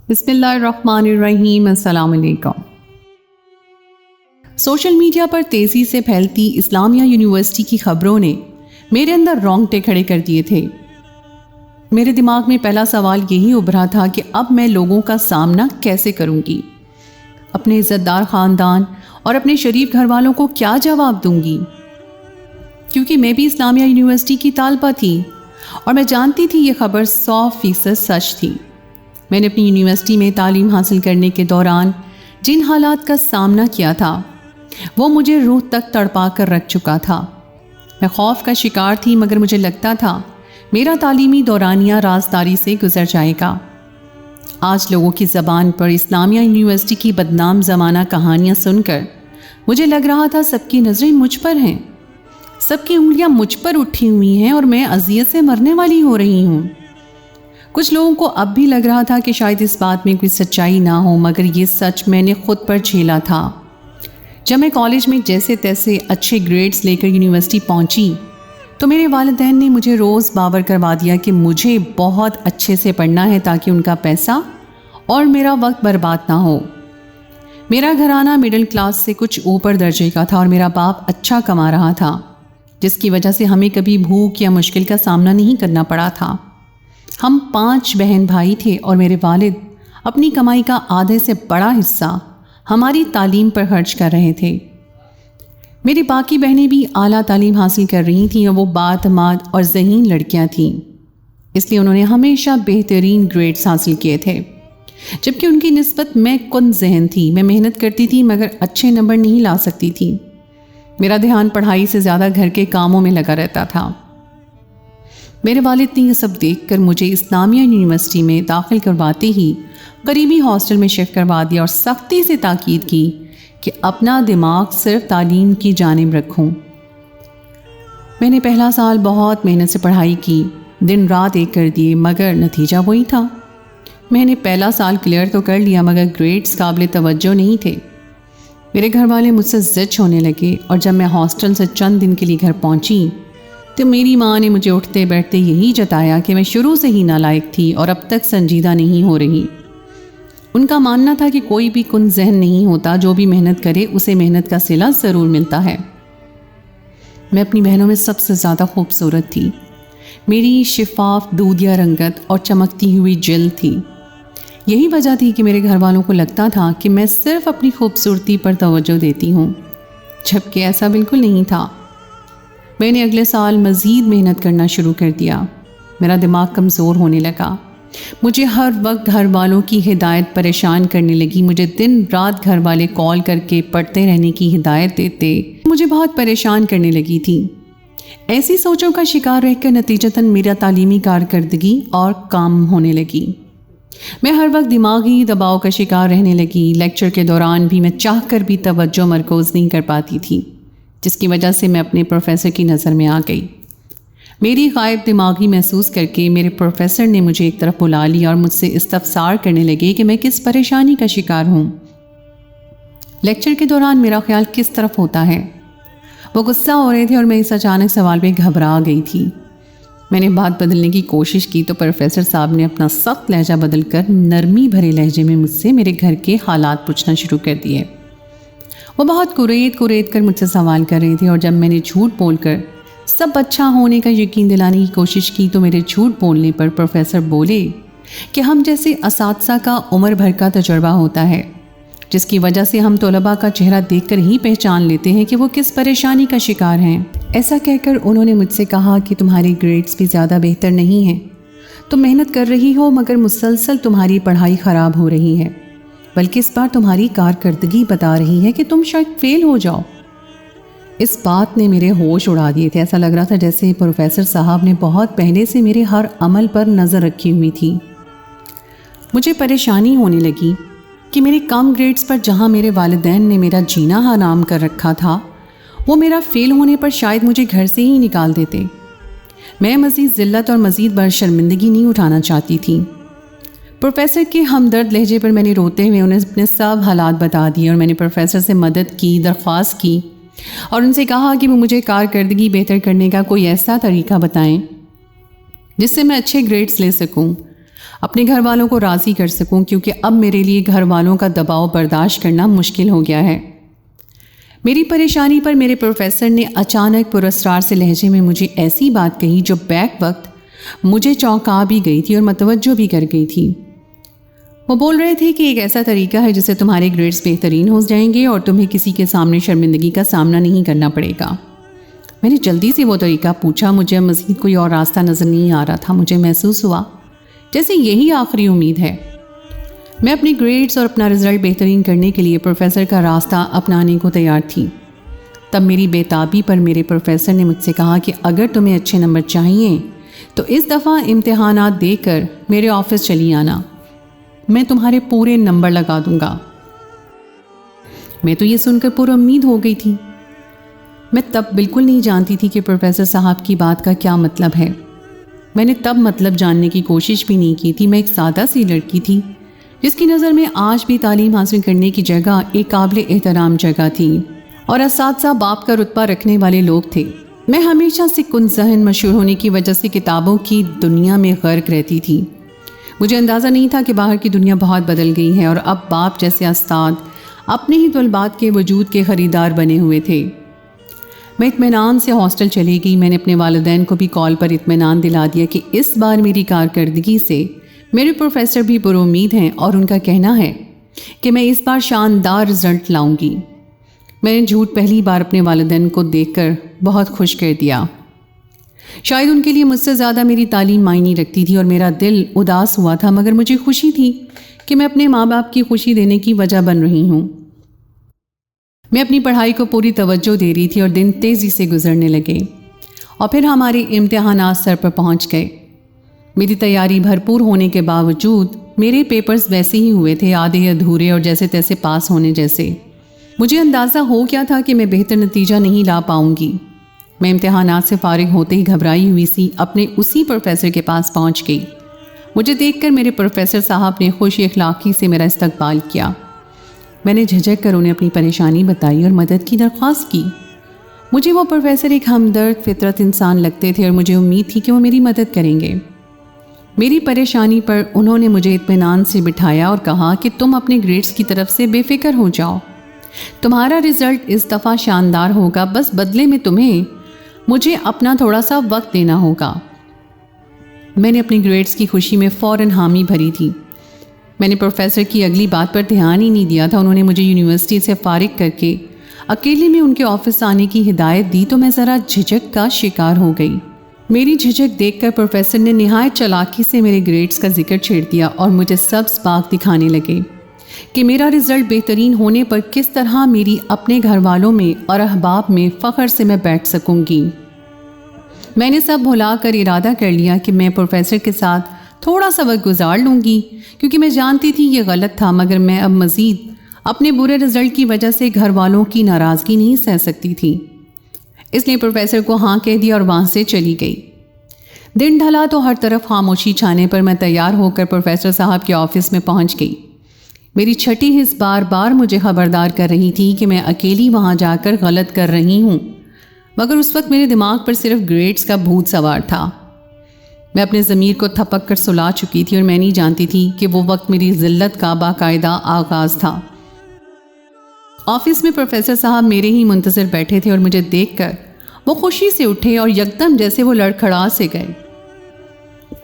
بسم اللہ الرحمن الرحیم۔ السلام علیکم۔ سوشل میڈیا پر تیزی سے پھیلتی اسلامیہ یونیورسٹی کی خبروں نے میرے اندر رونگٹے کھڑے کر دیے تھے۔ میرے دماغ میں پہلا سوال یہی ابھرا تھا کہ اب میں لوگوں کا سامنا کیسے کروں گی، اپنے عزت دار خاندان اور اپنے شریف گھر والوں کو کیا جواب دوں گی، کیونکہ میں بھی اسلامیہ یونیورسٹی کی طالبہ تھی اور میں جانتی تھی یہ خبر 100% سچ تھی۔ میں نے اپنی یونیورسٹی میں تعلیم حاصل کرنے کے دوران جن حالات کا سامنا کیا تھا وہ مجھے روح تک تڑپا کر رکھ چکا تھا۔ میں خوف کا شکار تھی، مگر مجھے لگتا تھا میرا تعلیمی دورانیہ رازداری سے گزر جائے گا۔ آج لوگوں کی زبان پر اسلامیہ یونیورسٹی کی بدنام زمانہ کہانیاں سن کر مجھے لگ رہا تھا سب کی نظریں مجھ پر ہیں، سب کی انگلیاں مجھ پر اٹھی ہوئی ہیں اور میں اذیت سے مرنے والی ہو رہی ہوں۔ کچھ لوگوں کو اب بھی لگ رہا تھا کہ شاید اس بات میں کوئی سچائی نہ ہو، مگر یہ سچ میں نے خود پر جھیلا تھا۔ جب میں کالج میں جیسے تیسے اچھے گریڈز لے کر یونیورسٹی پہنچی تو میرے والدین نے مجھے روز باور کروا دیا کہ مجھے بہت اچھے سے پڑھنا ہے تاکہ ان کا پیسہ اور میرا وقت برباد نہ ہو۔ میرا گھرانہ مڈل کلاس سے کچھ اوپر درجے کا تھا اور میرا باپ اچھا کما رہا تھا، جس کی وجہ سے ہمیں کبھی بھوک یا مشکل کا سامنا نہیں کرنا پڑا تھا۔ ہم 5 بہن بھائی تھے اور میرے والد اپنی کمائی کا آدھے سے بڑا حصہ ہماری تعلیم پر خرچ کر رہے تھے۔ میری باقی بہنیں بھی اعلیٰ تعلیم حاصل کر رہی تھیں اور وہ بااعتماد اور ذہین لڑکیاں تھیں، اس لیے انہوں نے ہمیشہ بہترین گریڈز حاصل کیے تھے، جبکہ ان کی نسبت میں کن ذہن تھی۔ میں محنت کرتی تھی مگر اچھے نمبر نہیں لا سکتی تھی۔ میرا دھیان پڑھائی سے زیادہ گھر کے کاموں میں لگا رہتا تھا۔ میرے والد نے یہ سب دیکھ کر مجھے اسلامیہ یونیورسٹی میں داخل کرواتے ہی قریبی ہاسٹل میں شفٹ کروا دیا اور سختی سے تاکید کی کہ اپنا دماغ صرف تعلیم کی جانب رکھوں۔ میں نے پہلا سال بہت محنت سے پڑھائی کی، دن رات ایک کر دیے، مگر نتیجہ وہی تھا۔ میں نے پہلا سال کلیئر تو کر لیا مگر گریڈز قابل توجہ نہیں تھے۔ میرے گھر والے مجھ سے زچ ہونے لگے اور جب میں ہاسٹل سے چند دن کے لیے گھر پہنچی تو میری ماں نے مجھے اٹھتے بیٹھتے یہی جتایا کہ میں شروع سے ہی نالائق تھی اور اب تک سنجیدہ نہیں ہو رہی۔ ان کا ماننا تھا کہ کوئی بھی کن ذہن نہیں ہوتا، جو بھی محنت کرے اسے محنت کا صلہ ضرور ملتا ہے۔ میں اپنی بہنوں میں سب سے زیادہ خوبصورت تھی۔ میری شفاف دودھیا رنگت اور چمکتی ہوئی جلد تھی۔ یہی وجہ تھی کہ میرے گھر والوں کو لگتا تھا کہ میں صرف اپنی خوبصورتی پر توجہ دیتی ہوں، جبکہ ایسا بالکل نہیں تھا۔ میں نے اگلے سال مزید محنت کرنا شروع کر دیا۔ میرا دماغ کمزور ہونے لگا، مجھے ہر وقت گھر والوں کی ہدایت پریشان کرنے لگی۔ مجھے دن رات گھر والے کال کر کے پڑھتے رہنے کی ہدایت دیتے، مجھے بہت پریشان کرنے لگی تھی۔ ایسی سوچوں کا شکار رہ کر نتیجتاً میرا تعلیمی کارکردگی اور کام ہونے لگی۔ میں ہر وقت دماغی دباؤ کا شکار رہنے لگی۔ لیکچر کے دوران بھی میں چاہ کر بھی توجہ مرکوز نہیں کر پاتی تھی، جس کی وجہ سے میں اپنے پروفیسر کی نظر میں آ گئی۔ میری غائب دماغی محسوس کر کے میرے پروفیسر نے مجھے ایک طرف بلا لیا اور مجھ سے استفسار کرنے لگے کہ میں کس پریشانی کا شکار ہوں۔ لیکچر کے دوران میرا خیال کس طرف ہوتا ہے؟ وہ غصہ ہو رہے تھے اور میں اس اچانک سوال پہ گھبرا گئی تھی۔ میں نے بات بدلنے کی کوشش کی تو پروفیسر صاحب نے اپنا سخت لہجہ بدل کر نرمی بھرے لہجے میں مجھ سے میرے گھر کے حالات پوچھنا شروع کر دیے۔ وہ بہت کریت کر مجھ سے سوال کر رہے تھے اور جب میں نے جھوٹ بول کر سب اچھا ہونے کا یقین دلانے کی کوشش کی تو میرے جھوٹ بولنے پر پروفیسر بولے کہ ہم جیسے اساتذہ کا عمر بھر کا تجربہ ہوتا ہے، جس کی وجہ سے ہم طلباء کا چہرہ دیکھ کر ہی پہچان لیتے ہیں کہ وہ کس پریشانی کا شکار ہیں۔ ایسا کہہ کر انہوں نے مجھ سے کہا کہ تمہارے گریڈز بھی زیادہ بہتر نہیں ہیں، تم محنت کر رہی ہو مگر مسلسل تمہاری پڑھائی خراب ہو رہی ہے، بلکہ اس بار تمہاری کارکردگی بتا رہی ہے کہ تم شاید فیل ہو جاؤ۔ اس بات نے میرے ہوش اڑا دیے تھے۔ ایسا لگ رہا تھا جیسے پروفیسر صاحب نے بہت پہلے سے میرے ہر عمل پر نظر رکھی ہوئی تھی۔ مجھے پریشانی ہونے لگی کہ میرے کم گریڈز پر جہاں میرے والدین نے میرا جینا حرام کر رکھا تھا، وہ میرا فیل ہونے پر شاید مجھے گھر سے ہی نکال دیتے۔ میں مزید ذلت اور مزید بڑھ شرمندگی نہیں اٹھانا چاہتی تھی۔ پروفیسر کے ہمدرد لہجے پر میں نے روتے ہوئے انہیں اپنے سب حالات بتا دیے اور میں نے پروفیسر سے مدد کی، درخواست کی اور ان سے کہا کہ وہ مجھے کارکردگی بہتر کرنے کا کوئی ایسا طریقہ بتائیں جس سے میں اچھے گریڈز لے سکوں۔ اپنے گھر والوں کو راضی کر سکوں، کیونکہ اب میرے لیے گھر والوں کا دباؤ برداشت کرنا مشکل ہو گیا ہے۔ میری پریشانی پر میرے پروفیسر نے اچانک پراسرار سے لہجے میں مجھے ایسی بات کہی جو بیک وقت مجھے چونکا بھی گئی تھی اور متوجہ بھی کر گئی تھی۔ وہ بول رہے تھے کہ ایک ایسا طریقہ ہے جس سے تمہارے گریڈز بہترین ہو جائیں گے اور تمہیں کسی کے سامنے شرمندگی کا سامنا نہیں کرنا پڑے گا۔ میں نے جلدی سے وہ طریقہ پوچھا، مجھے مزید کوئی اور راستہ نظر نہیں آ رہا تھا۔ مجھے محسوس ہوا جیسے یہی آخری امید ہے۔ میں اپنی گریڈز اور اپنا رزلٹ بہترین کرنے کے لیے پروفیسر کا راستہ اپنانے کو تیار تھی۔ تب میری بےتابی پر میرے پروفیسر نے مجھ سے کہا کہ اگر تمہیں اچھے نمبر چاہیے تو اس دفعہ امتحانات دے کر میرے آفس چلی آنا، میں تمہارے پورے نمبر لگا دوں گا۔ میں تو یہ سن کر پر امید ہو گئی تھی۔ میں تب بالکل نہیں جانتی تھی کہ پروفیسر صاحب کی بات کا کیا مطلب ہے۔ میں نے تب مطلب جاننے کی کوشش بھی نہیں کی تھی۔ میں ایک سادہ سی لڑکی تھی جس کی نظر میں آج بھی تعلیم حاصل کرنے کی جگہ ایک قابل احترام جگہ تھی اور اساتذہ باپ کا رتبہ رکھنے والے لوگ تھے۔ میں ہمیشہ سے کن ذہن مشہور ہونے کی وجہ سے کتابوں کی دنیا میں غرق رہتی تھی۔ مجھے اندازہ نہیں تھا کہ باہر کی دنیا بہت بدل گئی ہے اور اب باپ جیسے استاد اپنے ہی طلبات کے وجود کے خریدار بنے ہوئے تھے۔ میں اطمینان سے ہاسٹل چلی گئی۔ میں نے اپنے والدین کو بھی کال پر اطمینان دلا دیا کہ اس بار میری کارکردگی سے میرے پروفیسر بھی پر امید ہیں اور ان کا کہنا ہے کہ میں اس بار شاندار رزلٹ لاؤں گی۔ میں نے جھوٹ پہلی بار اپنے والدین کو دیکھ کر بہت خوش کر دیا۔ شاید ان کے لیے مجھ سے زیادہ میری تعلیم معنی رکھتی تھی اور میرا دل اداس ہوا تھا، مگر مجھے خوشی تھی کہ میں اپنے ماں باپ کی خوشی دینے کی وجہ بن رہی ہوں۔ میں اپنی پڑھائی کو پوری توجہ دے رہی تھی اور دن تیزی سے گزرنے لگے اور پھر ہمارے امتحانات سر پر پہنچ گئے۔ میری تیاری بھرپور ہونے کے باوجود میرے پیپرز ویسے ہی ہوئے تھے، آدھے ادھورے اور جیسے تیسے پاس ہونے جیسے۔ مجھے اندازہ ہو گیا تھا کہ میں بہتر نتیجہ نہیں لا پاؤں گی۔ میں امتحانات سے فارغ ہوتے ہی گھبرائی ہوئی سی اپنے اسی پروفیسر کے پاس پہنچ گئی۔ مجھے دیکھ کر میرے پروفیسر صاحب نے خوش اخلاقی سے میرا استقبال کیا۔ میں نے جھجک کر انہیں اپنی پریشانی بتائی اور مدد کی درخواست کی۔ مجھے وہ پروفیسر ایک ہمدرد فطرت انسان لگتے تھے اور مجھے امید تھی کہ وہ میری مدد کریں گے۔ میری پریشانی پر انہوں نے مجھے اطمینان سے بٹھایا اور کہا کہ تم اپنے گریڈز کی طرف سے بے فکر ہو جاؤ، تمہارا رزلٹ اس دفعہ شاندار ہوگا، بس بدلے میں تمہیں مجھے اپنا تھوڑا سا وقت دینا ہوگا۔ میں نے اپنی گریڈز کی خوشی میں فوراً حامی بھری تھی۔ میں نے پروفیسر کی اگلی بات پر دھیان ہی نہیں دیا تھا۔ انہوں نے مجھے یونیورسٹی سے فارغ کر کے اکیلے میں ان کے آفس آنے کی ہدایت دی تو میں ذرا جھجک کا شکار ہو گئی۔ میری جھجک دیکھ کر پروفیسر نے نہایت چالاکی سے میرے گریڈز کا ذکر چھیڑ دیا اور مجھے سبز باغ دکھانے لگے کہ میرا رزلٹ بہترین ہونے پر کس طرح میری اپنے گھر والوں میں اور احباب میں فخر سے میں بیٹھ سکوں گی۔ میں نے سب بھلا کر ارادہ کر لیا کہ میں پروفیسر کے ساتھ تھوڑا سا وقت گزار لوں گی، کیونکہ میں جانتی تھی یہ غلط تھا، مگر میں اب مزید اپنے برے رزلٹ کی وجہ سے گھر والوں کی ناراضگی نہیں سہ سکتی تھی۔ اس لیے پروفیسر کو ہاں کہہ دیا اور وہاں سے چلی گئی۔ دن ڈھلا تو ہر طرف خاموشی چھانے پر میں تیار ہو کر پروفیسر صاحب کے آفس میں پہنچ گئی۔ میری چھٹی حص بار بار مجھے خبردار کر رہی تھی کہ میں اکیلی وہاں جا کر غلط کر رہی ہوں، مگر اس وقت میرے دماغ پر صرف گریڈز کا بھوت سوار تھا۔ میں اپنے ضمیر کو تھپک کر سلا چکی تھی اور میں نہیں جانتی تھی کہ وہ وقت میری ذلت کا باقاعدہ آغاز تھا۔ آفس میں پروفیسر صاحب میرے ہی منتظر بیٹھے تھے اور مجھے دیکھ کر وہ خوشی سے اٹھے اور یکدم جیسے وہ لڑکھڑا سے گئے۔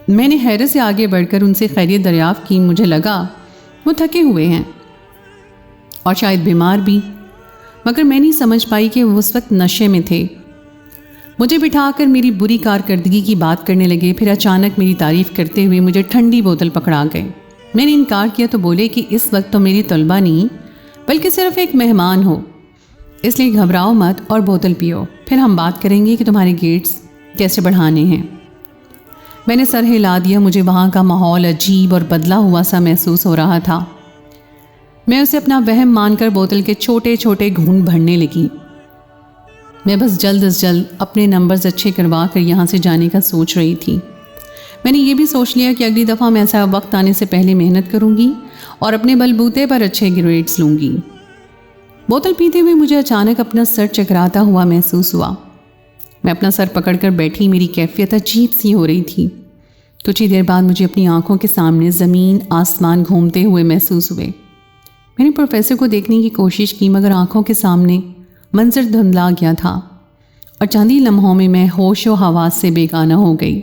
میں نے حیرت سے آگے بڑھ کر ان سے خیریت دریافت کی۔ مجھے لگا وہ تھکے ہوئے ہیں اور شاید بیمار بھی، مگر میں نہیں سمجھ پائی کہ وہ اس وقت نشے میں تھے۔ مجھے بٹھا کر میری بری کارکردگی کی بات کرنے لگے، پھر اچانک میری تعریف کرتے ہوئے مجھے ٹھنڈی بوتل پکڑا گئے۔ میں نے انکار کیا تو بولے کہ اس وقت تو میری طلبہ نہیں بلکہ صرف ایک مہمان ہو، اس لیے گھبراؤ مت اور بوتل پیو، پھر ہم بات کریں گے کہ تمہارے گریڈز کیسے بڑھانے ہیں۔ میں نے سر ہلا دیا۔ مجھے وہاں کا ماحول عجیب اور بدلا ہوا سا محسوس ہو رہا تھا۔ میں اسے اپنا وہم مان کر بوتل کے چھوٹے چھوٹے گھونٹ بھرنے لگی۔ میں بس جلد از جلد اپنے نمبرز اچھے کروا کر یہاں سے جانے کا سوچ رہی تھی۔ میں نے یہ بھی سوچ لیا کہ اگلی دفعہ میں ایسا وقت آنے سے پہلے محنت کروں گی اور اپنے بلبوتے پر اچھے گریڈز لوں گی۔ بوتل پیتے ہوئے مجھے اچانک اپنا سر چکراتا ہوا محسوس ہوا۔ میں اپنا سر پکڑ کر بیٹھی، میری کیفیت عجیب سی ہو رہی تھی۔ کچھ ہی دیر بعد مجھے اپنی آنکھوں کے سامنے زمین آسمان گھومتے ہوئے محسوس ہوئے۔ میں نے پروفیسر کو دیکھنے کی کوشش کی مگر آنکھوں کے سامنے منظر دھندلا گیا تھا اور چند ہی لمحوں میں ہوش و حواس سے بیگانہ ہو گئی۔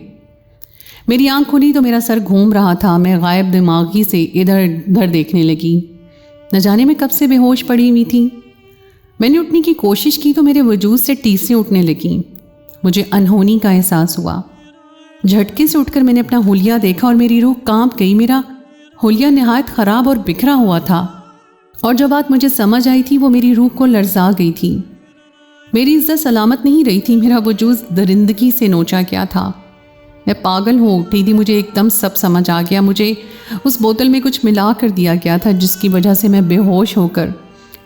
میری آنکھ کھلی تو میرا سر گھوم رہا تھا، میں غائب دماغی سے ادھر ادھر دیکھنے لگی۔ نہ جانے میں کب سے بے ہوش پڑی ہوئی تھی۔ میں نے اٹھنے کی کوشش کی تو میرے وجود سے ٹیسیں اٹھنے لگیں۔ مجھے انہونی کا احساس ہوا۔ جھٹکے سے اٹھ کر میں نے اپنا حلیہ دیکھا اور میری روح کانپ گئی۔ میرا حلیہ نہایت خراب اور بکھرا ہوا تھا، اور جو بات مجھے سمجھ آئی تھی وہ میری روح کو لرزا گئی تھی۔ میری عزت سلامت نہیں رہی تھی، میرا وجود درندگی سے نوچا گیا تھا۔ میں پاگل ہو اٹھی تھی۔ مجھے ایک دم سب سمجھ آ گیا۔ مجھے اس بوتل میں کچھ ملا کر دیا گیا تھا جس کی وجہ سے میں بے ہوش ہو کر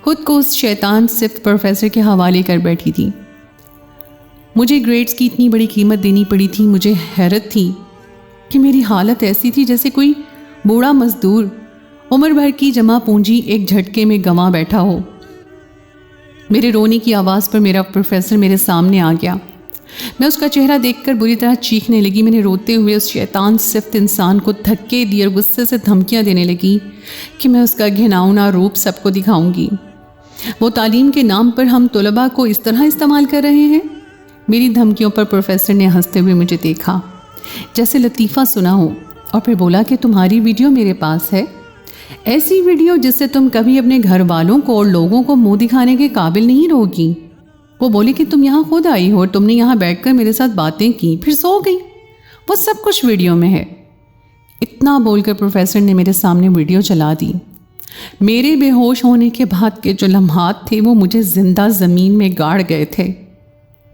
خود کو اس شیطان صفت پروفیسر کے حوالے کر بیٹھی تھی۔ مجھے گریڈز کی اتنی بڑی قیمت دینی پڑی تھی۔ مجھے حیرت تھی کہ میری حالت ایسی تھی جیسے کوئی بوڑھا مزدور عمر بھر کی جمع پونجی ایک جھٹکے میں گنوا بیٹھا ہو۔ میرے رونے کی آواز پر میرا پروفیسر میرے سامنے آ گیا۔ میں اس کا چہرہ دیکھ کر بری طرح چیخنے لگی۔ میں نے روتے ہوئے اس شیطان صفت انسان کو دھکے دیے اور غصے سے دھمکیاں دینے لگی کہ میں اس کا گھناؤنا روپ سب کو دکھاؤں گی۔ وہ تعلیم کے نام پر ہم طلباء کو اس طرح استعمال کر رہے ہیں۔ میری دھمکیوں پر پروفیسر نے ہنستے ہوئے مجھے دیکھا جیسے لطیفہ سنا ہو، اور پھر بولا کہ تمہاری ویڈیو میرے پاس ہے، ایسی ویڈیو جس سے تم کبھی اپنے گھر والوں کو اور لوگوں کو منہ دکھانے کے قابل نہیں رہوگی۔ وہ بولی کہ تم یہاں خود آئی ہو اور تم نے یہاں بیٹھ کر میرے ساتھ باتیں کی پھر سو گئی، وہ سب کچھ ویڈیو میں ہے۔ اتنا بول کر پروفیسر نے میرے سامنے ویڈیو چلا دی۔ میرے بے ہوش ہونے کے بعد کے جو لمحات تھے وہ مجھے زندہ زمین میں گاڑ گئے تھے۔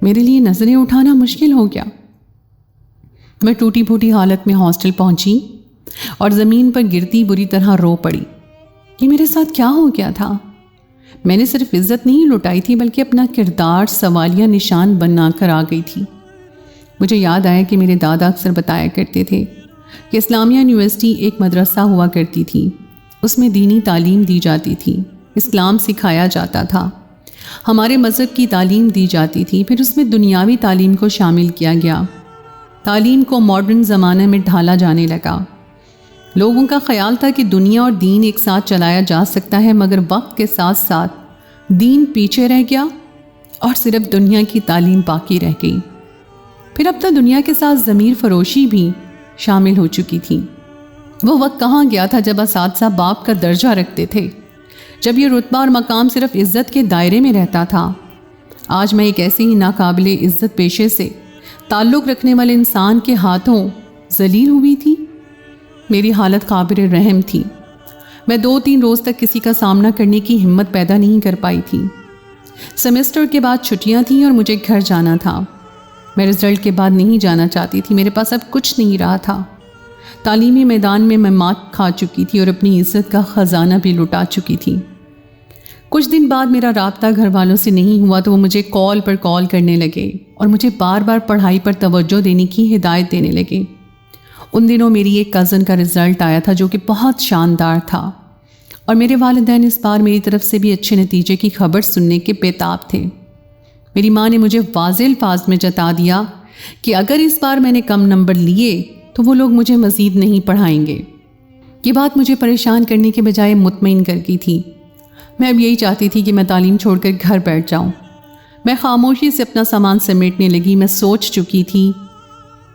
میرے لیے نظریں اٹھانا مشکل ہو گیا۔ میں ٹوٹی پھوٹی حالت میں ہاسٹل پہنچی اور زمین پر گرتی بری طرح رو پڑی۔ یہ میرے ساتھ کیا ہو گیا تھا؟ میں نے صرف عزت نہیں لٹائی تھی بلکہ اپنا کردار سوالیہ نشان بنا کر آ گئی تھی۔ مجھے یاد آیا کہ میرے دادا اکثر بتایا کرتے تھے کہ اسلامیہ یونیورسٹی ایک مدرسہ ہوا کرتی تھی، اس میں دینی تعلیم دی جاتی تھی، اسلام سکھایا جاتا تھا، ہمارے مذہب کی تعلیم دی جاتی تھی، پھر اس میں دنیاوی تعلیم کو شامل کیا گیا۔ تعلیم کو ماڈرن زمانے میں ڈھالا جانے لگا۔ لوگوں کا خیال تھا کہ دنیا اور دین ایک ساتھ چلایا جا سکتا ہے، مگر وقت کے ساتھ ساتھ دین پیچھے رہ گیا اور صرف دنیا کی تعلیم باقی رہ گئی۔ پھر اب تو دنیا کے ساتھ ضمیر فروشی بھی شامل ہو چکی تھی۔ وہ وقت کہاں گیا تھا جب اساتذہ باپ کا درجہ رکھتے تھے، جب یہ رتبہ اور مقام صرف عزت کے دائرے میں رہتا تھا۔ آج میں ایک ایسے ہی ناقابل عزت پیشے سے تعلق رکھنے والے انسان کے ہاتھوں ذلیل ہوئی تھی۔ میری حالت قابل رحم تھی۔ میں 2-3 روز تک کسی کا سامنا کرنے کی ہمت پیدا نہیں کر پائی تھی۔ سیمسٹر کے بعد چھٹیاں تھیں اور مجھے گھر جانا تھا۔ میں رزلٹ کے بعد نہیں جانا چاہتی تھی، میرے پاس اب کچھ نہیں رہا تھا۔ تعلیمی میدان میں مات کھا چکی تھی اور اپنی عزت کا خزانہ بھی لٹا چکی تھی۔ کچھ دن بعد میرا رابطہ گھر والوں سے نہیں ہوا تو وہ مجھے کال پر کال کرنے لگے اور مجھے بار بار پڑھائی پر توجہ دینے کی ہدایت دینے لگے۔ ان دنوں میری ایک کزن کا رزلٹ آیا تھا جو کہ بہت شاندار تھا، اور میرے والدین اس بار میری طرف سے بھی اچھے نتیجے کی خبر سننے کے بےتاب تھے۔ میری ماں نے مجھے واضح الفاظ میں جتا دیا کہ اگر اس بار میں نے کم نمبر لیے تو وہ لوگ مجھے مزید نہیں پڑھائیں گے۔ یہ بات مجھے پریشان کرنے کے بجائے مطمئن کر گئی تھی۔ میں اب یہی چاہتی تھی کہ میں تعلیم چھوڑ کر گھر بیٹھ جاؤں۔ میں خاموشی سے اپنا سامان سمیٹنے لگی۔ میں سوچ چکی تھی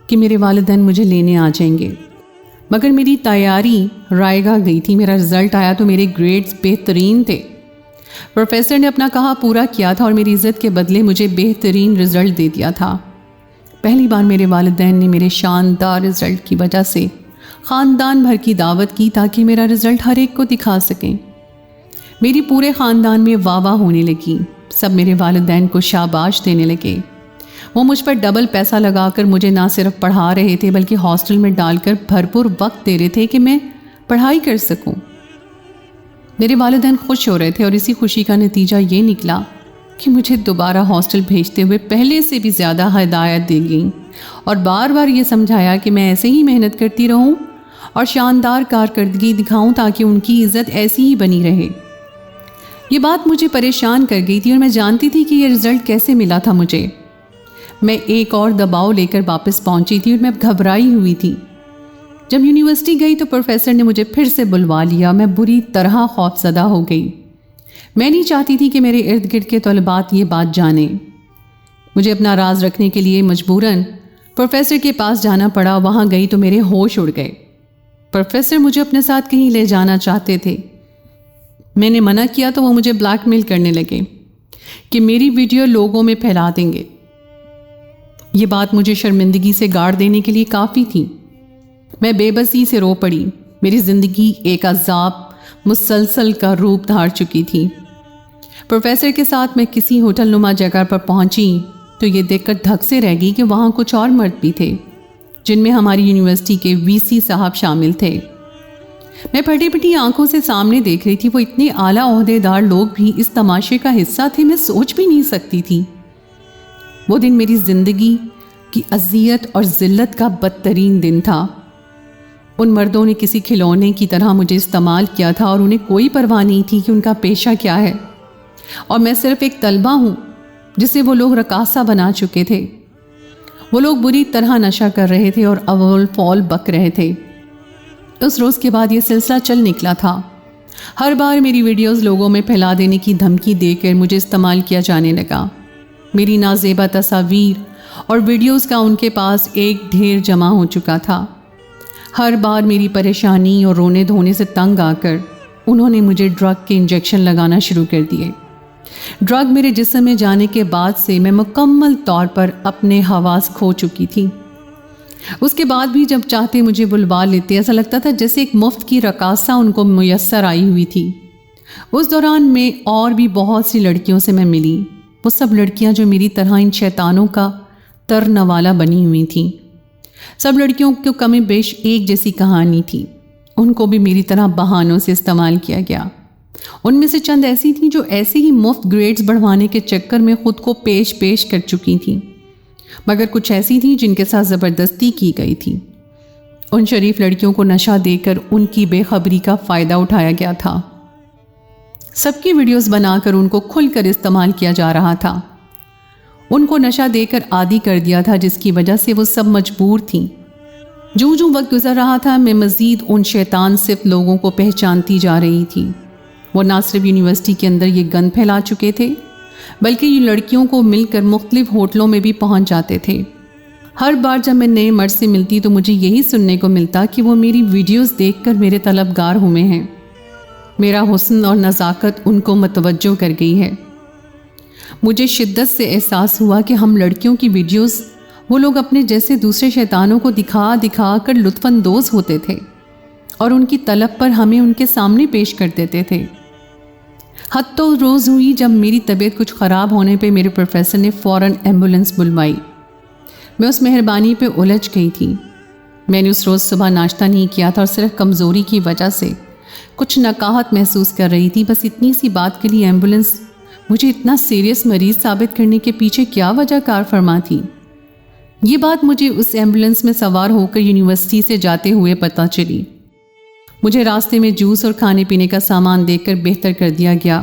کہ میرے والدین مجھے لینے آ جائیں گے، مگر میری تیاری رائے گاہ گئی تھی۔ میرا رزلٹ آیا تو میرے گریڈز بہترین تھے۔ پروفیسر نے اپنا کہا پورا کیا تھا اور میری عزت کے بدلے مجھے بہترین رزلٹ دے دیا تھا۔ پہلی بار میرے والدین نے میرے شاندار رزلٹ کی وجہ سے خاندان بھر کی دعوت کی تاکہ میرا رزلٹ ہر ایک کو دکھا سکیں۔ میری پورے خاندان میں واہ واہ ہونے لگی۔ سب میرے والدین کو شاباش دینے لگے۔ وہ مجھ پر ڈبل پیسہ لگا کر مجھے نہ صرف پڑھا رہے تھے بلکہ ہاسٹل میں ڈال کر بھرپور وقت دے رہے تھے کہ میں پڑھائی کر سکوں۔ میرے والدین خوش ہو رہے تھے اور اسی خوشی کا نتیجہ یہ نکلا کہ مجھے دوبارہ ہاسٹل بھیجتے ہوئے پہلے سے بھی زیادہ ہدایت دی گئیں اور بار بار یہ سمجھایا کہ میں ایسے ہی محنت کرتی رہوں اور شاندار کارکردگی دکھاؤں تاکہ ان کی عزت ایسی ہی بنی رہے۔ یہ بات مجھے پریشان کر گئی تھی اور میں جانتی تھی کہ یہ رزلٹ کیسے ملا تھا مجھے۔ میں ایک اور دباؤ لے کر واپس پہنچی تھی اور میں اب گھبرائی ہوئی تھی۔ جب یونیورسٹی گئی تو پروفیسر نے مجھے پھر سے بلوا لیا. میں بری طرح خوف زدہ ہو گئی. میں نہیں چاہتی تھی کہ میرے ارد گرد کے طلباء یہ بات جانیں. مجھے اپنا راز رکھنے کے لیے مجبوراً پروفیسر کے پاس جانا پڑا. وہاں گئی تو میرے ہوش اڑ گئے. پروفیسر مجھے اپنے ساتھ کہیں لے جانا چاہتے تھے. میں نے منع کیا تو وہ مجھے بلیک میل کرنے لگے کہ میری ویڈیو لوگوں میں پھیلا دیں گے. یہ بات مجھے شرمندگی سے گاڑ دینے کے لیے کافی تھی. میں بے بسی سے رو پڑی. میری زندگی ایک عذاب مسلسل کا روپ دھار چکی تھی. پروفیسر کے ساتھ میں کسی ہوٹل نما جگہ پر پہنچی تو یہ دیکھ کر دھک سے رہ گئی کہ وہاں کچھ اور مرد بھی تھے جن میں ہماری یونیورسٹی کے وی صاحب شامل تھے. میں پھٹی پھٹی آنکھوں سے سامنے دیکھ رہی تھی. وہ اتنے اعلیٰ عہدیدار لوگ بھی اس تماشے کا حصہ تھے. میں سوچ بھی نہیں سکتی تھی. وہ دن میری زندگی کی اذیت اور ذلت کا بدترین دن تھا. ان مردوں نے کسی کھلونے کی طرح مجھے استعمال کیا تھا اور انہیں کوئی پرواہ نہیں تھی کہ ان کا پیشہ کیا ہے اور میں صرف ایک طلبہ ہوں جسے وہ لوگ رقاصہ بنا چکے تھے. وہ لوگ بری طرح نشہ کر رہے تھے اور اول فول بک رہے تھے. اس روز کے بعد یہ سلسلہ چل نکلا تھا. ہر بار میری ویڈیوز لوگوں میں پھیلا دینے کی دھمکی دے کر مجھے استعمال کیا جانے لگا. میری نازیبا تصاویر اور ویڈیوز کا ان کے پاس ایک ڈھیر جمع ہو چکا تھا. ہر بار میری پریشانی اور رونے دھونے سے تنگ آ کر انہوں نے مجھے ڈرگ کے انجیکشن لگانا شروع کر دیے. ڈرگ میرے جسم میں جانے کے بعد سے میں مکمل طور پر اپنے حواس کھو چکی تھی. اس کے بعد بھی جب چاہتے مجھے بلوا لیتے. ایسا لگتا تھا جیسے ایک مفت کی رقاصہ ان کو میسر آئی ہوئی تھی. اس دوران میں اور بھی بہت سی لڑکیوں سے میں ملی. وہ سب لڑکیاں جو میری طرح ان شیطانوں کا ترنوالا بنی ہوئی تھیں. سب لڑکیوں کو کم بیش ایک جیسی کہانی تھی. ان کو بھی میری طرح بہانوں سے استعمال کیا گیا. ان میں سے چند ایسی تھیں جو ایسے ہی مفت گریڈز بڑھوانے کے چکر میں خود کو پیش کر چکی تھیں، مگر کچھ ایسی تھیں جن کے ساتھ زبردستی کی گئی تھی. ان شریف لڑکیوں کو نشہ دے کر ان کی بے خبری کا فائدہ اٹھایا گیا تھا. سب کی ویڈیوز بنا کر ان کو کھل کر استعمال کیا جا رہا تھا. ان کو نشہ دے کر عادی کر دیا تھا جس کی وجہ سے وہ سب مجبور تھیں. جو وقت گزر رہا تھا میں مزید ان شیطان صرف لوگوں کو پہچانتی جا رہی تھی. وہ نہ صرف یونیورسٹی کے اندر یہ گند پھیلا چکے تھے بلکہ یہ لڑکیوں کو مل کر مختلف ہوٹلوں میں بھی پہنچ جاتے تھے. ہر بار جب میں نئے مرد سے ملتی تو مجھے یہی سننے کو ملتا کہ وہ میری ویڈیوز دیکھ کر میرے طلبگار ہوئے ہیں. میرا حسن اور نزاکت ان کو متوجہ کر گئی ہے. مجھے شدت سے احساس ہوا کہ ہم لڑکیوں کی ویڈیوز وہ لوگ اپنے جیسے دوسرے شیطانوں کو دکھا کر لطف اندوز ہوتے تھے اور ان کی طلب پر ہمیں ان کے سامنے پیش کر دیتے تھے. حد تو روز ہوئی جب میری طبیعت کچھ خراب ہونے پہ میرے پروفیسر نے فوراً ایمبولنس بلوائی. میں اس مہربانی پہ الجھ گئی تھی. میں نے اس روز صبح ناشتہ نہیں کیا تھا اور صرف کمزوری کی وجہ سے کچھ نقاہت محسوس کر رہی تھی. بس اتنی سی بات کے لیے ایمبولنس مجھے اتنا سیریس مریض ثابت کرنے کے پیچھے کیا وجہ کار فرما تھی. یہ بات مجھے اس ایمبولنس میں سوار ہو کر یونیورسٹی سے جاتے ہوئے پتہ چلی. مجھے راستے میں جوس اور کھانے پینے کا سامان دیکھ کر بہتر کر دیا گیا.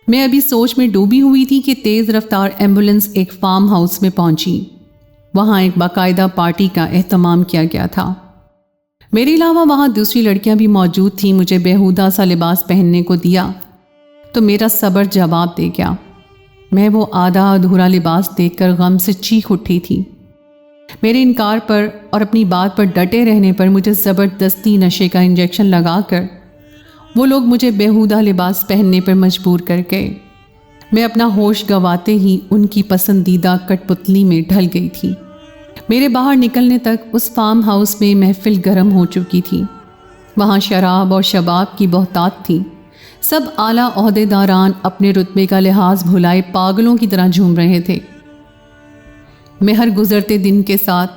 میں ابھی سوچ میں ڈوبی ہوئی تھی کہ تیز رفتار ایمبولنس ایک فارم ہاؤس میں پہنچی. وہاں ایک باقاعدہ پارٹی کا اہتمام کیا گیا تھا. میرے علاوہ وہاں دوسری لڑکیاں بھی موجود تھیں. مجھے بیہودہ سا لباس پہننے کو دیا تو میرا صبر جواب دے گیا. میں وہ آدھا ادھورا لباس دیکھ کر غم سے چیخ اٹھی تھی. میرے انکار پر اور اپنی بات پر ڈٹے رہنے پر مجھے زبردستی نشے کا انجیکشن لگا کر وہ لوگ مجھے بیہودہ لباس پہننے پر مجبور کر گئے. میں اپنا ہوش گنواتے ہی ان کی پسندیدہ کٹ پتلی میں ڈھل گئی تھی. میرے باہر نکلنے تک اس فارم ہاؤس میں محفل گرم ہو چکی تھی. وہاں شراب اور شباب کی بہتات تھی. سب اعلیٰ عہدیداران اپنے رتبے کا لحاظ بھلائے پاگلوں کی طرح جھوم رہے تھے. میں ہر گزرتے دن کے ساتھ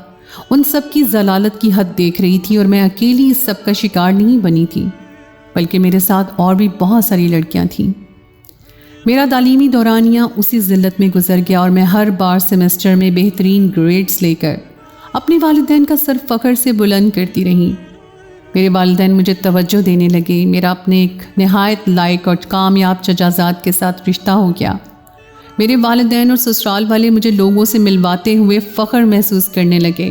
ان سب کی ضلالت کی حد دیکھ رہی تھی اور میں اکیلی اس سب کا شکار نہیں بنی تھی بلکہ میرے ساتھ اور بھی بہت ساری لڑکیاں تھیں. میرا تعلیمی دورانیہ اسی ذلت میں گزر گیا اور میں ہر بار سیمسٹر میں بہترین گریڈز لے کر اپنے والدین کا سر فخر سے بلند کرتی رہی. میرے والدین مجھے توجہ دینے لگے. میرا اپنے ایک نہایت لائق اور کامیاب چچازاد کے ساتھ رشتہ ہو گیا. میرے والدین اور سسرال والے مجھے لوگوں سے ملواتے ہوئے فخر محسوس کرنے لگے.